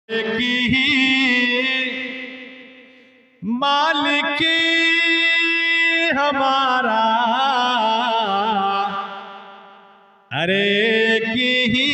की ही मालिक हमारा, अरे की ही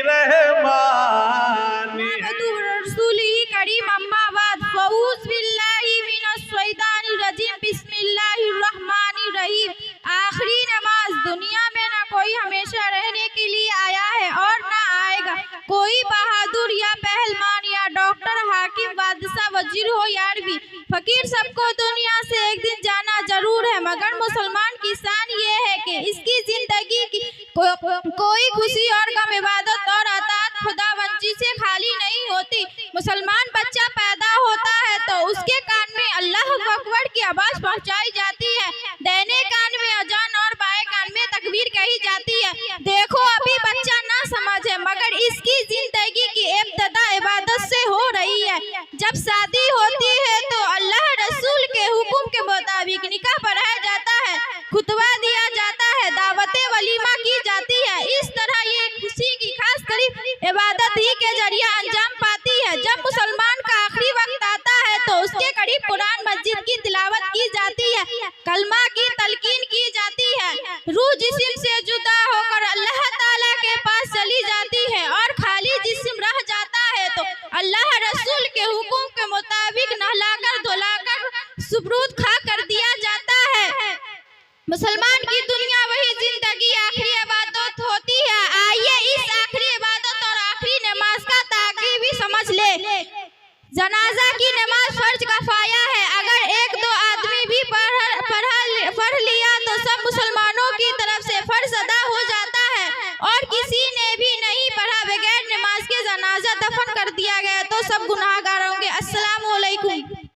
रहमानी रसूली करीम अम्माबाद फ़ऊज़ बिल्लाहि मिनश शैतानिर रजीम बिस्मिल्लाहिर रहमानिर रहीम। आखिरी नमाज। दुनिया में ना कोई हमेशा रहने के लिए आया है और ना आएगा। कोई बहादुर या पहलवान या डॉक्टर, हाकिम, बादशाह, वजीर हो या अरबी फकीर, सबको दुनिया से एक दिन जाना जरूर है। मगर मुसलमान की शान ये है कि इसकी जिंदगी की कोई खुशी और गम, इबादत और अताअत खुदावंदी से खाली नहीं होती। मुसलमान बच्चा पैदा होता है तो उसके कान में अल्लाह अकबर की आवाज पहुंचाई जाती है, दाहिने कान में अजान और बाएं कान में तकबीर कही जाती है। देखो अभी बच्चा ना समझे मगर इसकी जिंदगी की इब्तिदा इबादत से हो रही है। जब शादी होती है तो अल्लाह रसूल के हुक्म के मुताबिक निकाह पढ़ाया जाता है, खुतबा दिया जाता है, दावते वलीमा की जाती है। इस तरह ये खुशी की खास करीब इबादत ही के जरिए अंजाम पाती है। जब मुसलमान का आखिरी वक्त आता है तो उसके करीब कुरान मस्जिद की तिलावत की जाती है, कलमा की तलकीन की जाती है, रूह जिस्म से जुदा होकर अल्लाह ताला के पास चली जाती है और खाली जिस्म रह जाता है तो अल्लाह रसूल के हुक्म के मुताबिक नहलाकर धुलाकर सुबरूद खा कर दिया जाता है। मुसलमान की दुनिया वही जिंदगी आखिरी इबादत होती है। आइए इस आखिरी इबादत और आखिरी नमाज का ताकीब भी समझ ले। जनाजा की नमाज फर्ज कफाया है। अगर एक दो आदमी भी पढ़ लिया तो सब मुसलमानों की तरफ से फर्ज अदा हो जाता है, और किसी ने भी नहीं पढ़ा बगैर नमाज के जनाजा दफन कर दिया गया तो सब गुनाहगार